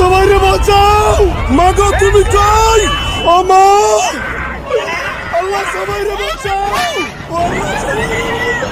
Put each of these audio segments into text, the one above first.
সবাইরে বাঁচাও, মাগো তুমি কই? আমা আল্লাহ সবাইরে বাঁচাও, ও আল্লাহ সবাইরে বাঁচাও।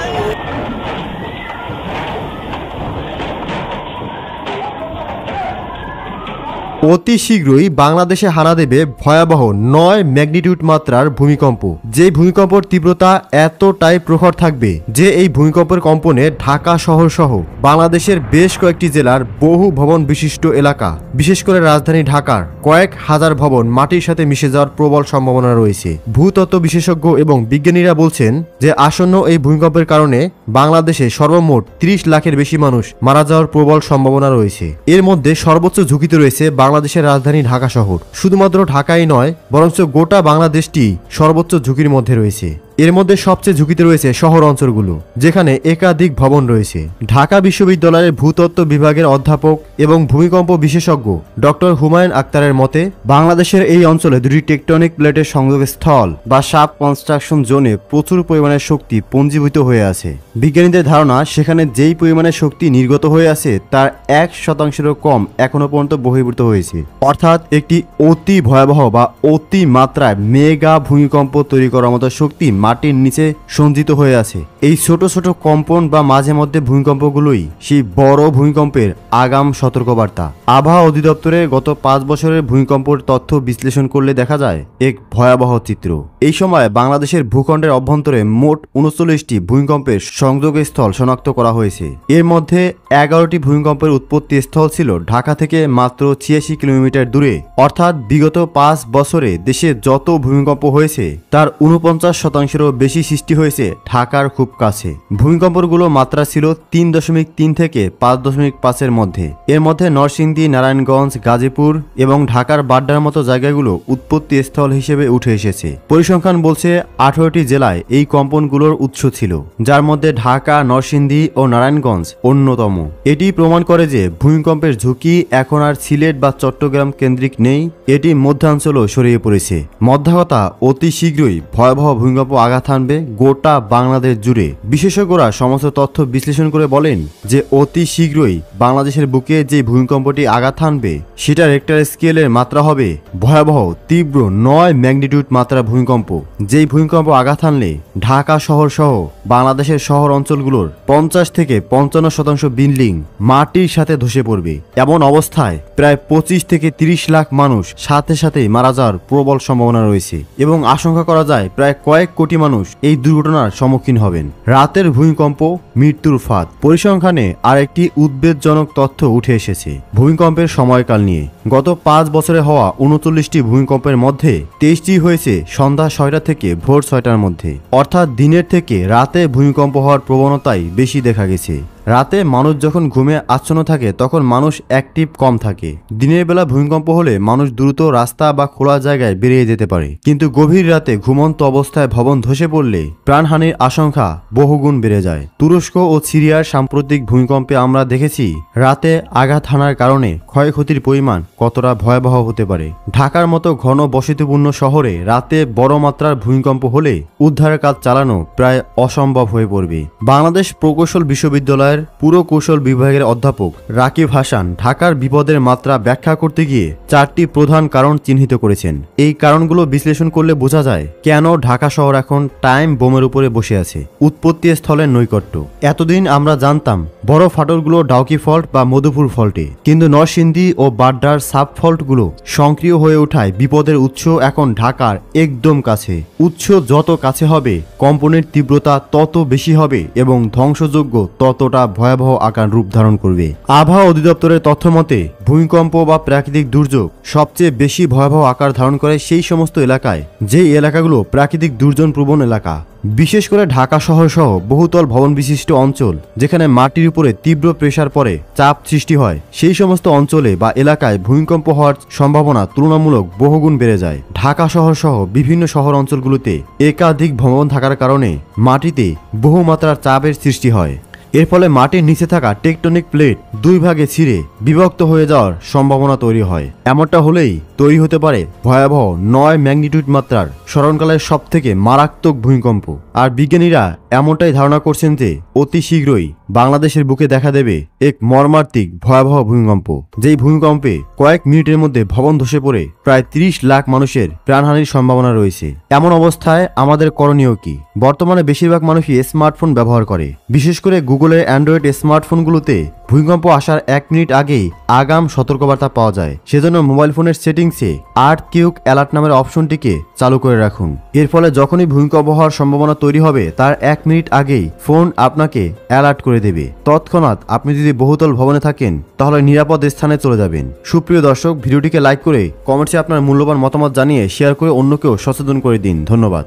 অতি শীঘ্রই বাংলাদেশে হানা দেবে ভয়াবহ ৯ ম্যাগনিটিউড মাত্রার ভূমিকম্প। যে ভূমিকম্পের তীব্রতা এতটাই প্রখর থাকবে যে এই ভূমিকম্পের কম্পনে ঢাকা শহর সহ বাংলাদেশের বেশ কয়েকটি জেলার বহু ভবন বিশিষ্ট এলাকা, বিশেষ করে রাজধানী ঢাকার কয়েক হাজার ভবন মাটির সাথে মিশে যাওয়ার প্রবল সম্ভাবনা রয়েছে। ভূতত্ত্ব বিশেষজ্ঞ এবং বিজ্ঞানীরা বলছেন যে আসন্ন এই ভূমিকম্পের কারণে বাংলাদেশে সর্বমোট ৩০ লাখের বেশি মানুষ মারা যাওয়ার প্রবল সম্ভাবনা রয়েছে। এর মধ্যে সর্বোচ্চ ঝুঁকিতে রয়েছে বাংলাদেশের রাজধানী ঢাকা শহর। শুধুমাত্র ঢাকাই নয়, বরঞ্চ গোটা বাংলাদেশটি সর্বোচ্চ ঝুঁকির মধ্যে রয়েছে। এর মধ্যে সবচেয়ে ঝুঁকিতে রয়েছে শহর অঞ্চলগুলো, যেখানে একাধিক ভবন রয়েছে। ঢাকা বিশ্ববিদ্যালয়ের ভূতত্ত্ব বিভাগের অধ্যাপক এবং ভূমিকম্প বিশেষজ্ঞ ডক্টর হুমায়ুন আক্তারের মতে, বাংলাদেশের এই অঞ্চলে দুটি টেকটনিক প্লেটের সংযোগস্থল বা সাব কনস্ট্রাকশন জোনে প্রচুর পরিমাণে শক্তি পুঞ্জীভূত হয়ে আছে। বিজ্ঞানীদের ধারণা, সেখানে যেই পরিমাণে শক্তি নির্গত হয়ে আছে তার 1% কম এখনো পর্যন্ত বহির্ভূত হয়েছে। অর্থাৎ একটি অতি ভয়াবহ বা অতি মাত্রায় মেগা ভূমিকম্প তৈরি করার মতো শক্তি মাটির নিচে সঞ্চিত হয়ে আছে। এই ছোট ছোট কম্পন বা মাঝে মধ্যে ভূমিকম্পগুলোই সেই বড় ভূমিকম্পের আগাম সতর্কবার্তা। আবহাওয়া অধিদপ্তরের গত 5 বছরের ভূমিকম্পের তথ্য বিশ্লেষণ করলে দেখা যায় এক ভয়াবহ চিত্র। এই সময় বাংলাদেশের ভূখণ্ডের অভ্যন্তরে মোট 39টি ভূমিকম্পের সংযোগস্থল শনাক্ত করা হয়েছে। এর মধ্যে 11টি ভূমিকম্পের উৎপত্তি স্থল ছিল ঢাকা থেকে মাত্র 86 কিলোমিটার দূরে। অর্থাৎ বিগত 5 বছরে দেশে যত ভূমিকম্প হয়েছে তার 49%-এরও বেশি সৃষ্টি হয়েছে ঢাকার খুব কাছে। ভূমিকম্পগুলো মাত্রা ছিল 3.3 থেকে 5.5-এর মধ্যে। এর মধ্যে নরসিংদী, নারায়ণগঞ্জ, গাজীপুর এবং ঢাকার বাড্ডার মতো জায়গাগুলো উৎপত্তি স্থল হিসেবে উঠে এসেছে। পরিসংখ্যান বলছে 18টি জেলায় এই কম্পনগুলোর উৎস ছিল, যার মধ্যে ঢাকা, নরসিংদী ও নারায়ণগঞ্জ অন্যতম। এটি প্রমাণ করে যে ভূমিকম্পের ঝুঁকি এখন আর সিলেট বা চট্টগ্রাম কেন্দ্রিক নেই, এটি মধ্যাঞ্চলও ছড়িয়ে পড়েছে। মধ্যাকথা, অতি শীঘ্রই ভয়াবহ ভূমিকম্প আঘাত হানবে গোটা বাংলাদেশ জুড়ে। বিশেষজ্ঞরা সমস্ত তথ্য বিশ্লেষণ করে বলেন যে অতি শীঘ্রই বাংলাদেশের বুকে যে ভূমিকম্পটি আঘাত হানবে সেটা রেক্টার স্কেলের মাত্রা হবে ভয়াবহ তীব্র 9 ম্যাগনিটিউড মাত্রার ভূমিকম্প। যেই ভূমিকম্প আঘাত হানলে ঢাকা শহর সহ বাংলাদেশের শহর অঞ্চলগুলোর 50 থেকে 55% বিল্ডিং মাটির সাথে ধসে পড়বে। এমন অবস্থায় প্রায় 25 থেকে 30 লাখ মানুষ সাথে সাথেই মারা যাওয়ার প্রবল সম্ভাবনা রয়েছে এবং আশঙ্কা করা যায় প্রায় কয়েক কোটি মানুষ এই দুর্ঘটনার সম্মুখীন হবেন। রাতের ভূমিকম্প, মৃত্যুর ফাঁদ। পরিসংখ্যানে আরেকটি উদ্বেগজনক তথ্য উঠে এসেছে ভূমিকম্পের সময়কাল নিয়ে। গত 5 বছরে হওয়া 39টি ভূমিকম্পের মধ্যে 23টি হয়েছে সন্ধ্যা 6টা থেকে ভোর 6টার মধ্যে। অর্থাৎ দিনের থেকে রাতে ভূমিকম্প হওয়ার প্রবণতাই বেশি দেখা গেছে। রাতে মানুষ যখন ঘুমে আচ্ছন্ন থাকে তখন মানুষ অ্যাক্টিভ কম থাকে। দিনের বেলা ভূমিকম্প হলে মানুষ দ্রুত রাস্তা বা খোলা জায়গায় বেরিয়ে যেতে পারে, কিন্তু গভীর রাতে ঘুমন্ত অবস্থায় ভবন ধসে পড়লে প্রাণহানির আশঙ্কা বহুগুণ বেড়ে যায়। তুরস্ক ও সিরিয়ার সাম্প্রতিক ভূমিকম্পে আমরা দেখেছি রাতে আঘাত হানার কারণে ক্ষয়ক্ষতির পরিমাণ কতটা ভয়াবহ হতে পারে। ঢাকার মতো ঘন বসতিপূর্ণ শহরে রাতে বড় মাত্রার ভূমিকম্প হলে উদ্ধারের কাজ চালানো প্রায় অসম্ভব হয়ে পড়বে। বাংলাদেশ প্রকৌশল বিশ্ববিদ্যালয় পুরকৌশল বিভাগের অধ্যাপক রাকিব হাসান ঢাকার বিপদের মাত্রা ব্যাখ্যা করতে গিয়ে 4টি প্রধান কারণ চিহ্নিত করেছেন। এই কারণগুলো বিশ্লেষণ করলে বোঝা যায় কেন ঢাকা শহর এখন টাইম বোমের উপরে বসে আছে। উৎপত্তি স্থলের নৈকট্য। এতদিন আমরা জানতাম বড় ফাটলগুলো ডাউকি ফল্ট বা মধুপুর ফল্টে, কিন্তু নরসিংদী ও বাড্ডার সাব ফল্টগুলো সক্রিয় হয়ে ওঠায় বিপদের উৎস এখন ঢাকার একদম কাছে। উৎস যত কাছে হবে কম্পনের তীব্রতা তত বেশি হবে এবং ধ্বংসযোগ্য ততটা ভয়াবহ আকার রূপ ধারণ করবে। আবহাওয়া অধিদপ্তরের তথ্য মতে ভূমিকম্প বা প্রাকৃতিক দুর্যোগ সবচেয়ে বেশি ভয়াবহ আকার ধারণ করে সেই সমস্ত এলাকায় যেই এলাকাগুলো প্রাকৃতিক দুর্যোগ প্রবণ এলাকা, বিশেষ করে ঢাকা শহর সহ বহুতল ভবন বিশিষ্ট অঞ্চল যেখানে মাটির উপরে তীব্র প্রেসার পড়ে চাপ সৃষ্টি হয়। সেই সমস্ত অঞ্চলে বা এলাকায় ভূমিকম্প হওয়ার সম্ভাবনা তুলনামূলক বহুগুণ বেড়ে যায়। ঢাকা শহর সহ বিভিন্ন শহর অঞ্চলগুলোতে একাধিক ভবন থাকার কারণে মাটিতে বহুমাত্রার চাপের সৃষ্টি হয়। এর ফলে মাটির নিচে থাকা টেকটনিক প্লেট 2 ভাগে ছিঁড়ে বিভক্ত হয়ে যাওয়ার সম্ভাবনা তৈরি হয়। এমনটা হলেই তৈরি হতে পারে ভয়াবহ 9 ম্যাগনিটিউড মাত্রার স্মরণকালের সবথেকে মারাত্মক ভূমিকম্প। আর বিজ্ঞানীরা এমনটাই ধারণা করছেন যে অতি শীঘ্রই বাংলাদেশের বুকে দেখা দেবে এক মর্মান্তিক ভয়াবহ ভূমিকম্প, যেই ভূমিকম্পে কয়েক মিনিটের মধ্যে ভবন ধসে পড়ে প্রায় 30 লাখ মানুষের প্রাণহানির সম্ভাবনা রয়েছে। এমন অবস্থায় আমাদের করণীয় কি? বর্তমানে বেশিরভাগ মানুষই স্মার্টফোন ব্যবহার করে, বিশেষ করে গুগলের অ্যান্ড্রয়েড স্মার্টফোনগুলোতে ভূমিকম্প আসার 1 মিনিট আগেই আগাম সতর্কবার্তা পাওয়া যায়। সেজন্য মোবাইল ফোনের সেটিংসে আর্থকুইক অ্যালার্ট নামের অপশনটিকে চালু করে রাখুন। এর ফলে যখনই ভূমিকম্প হওয়ার সম্ভাবনা তৈরি হবে তার 1 মিনিট আগেই ফোন আপনাকে অ্যালার্ট করে দেবে। তৎক্ষণাৎ আপনি যদি বহুতল ভবনে থাকেন তাহলে নিরাপদ স্থানে চলে যাবেন। সুপ্রিয় দর্শক, ভিডিওটিকে লাইক করে কমেন্টসে আপনার মূল্যবান মতামত জানিয়ে শেয়ার করে অন্যকেও সচেতন করে দিন। ধন্যবাদ।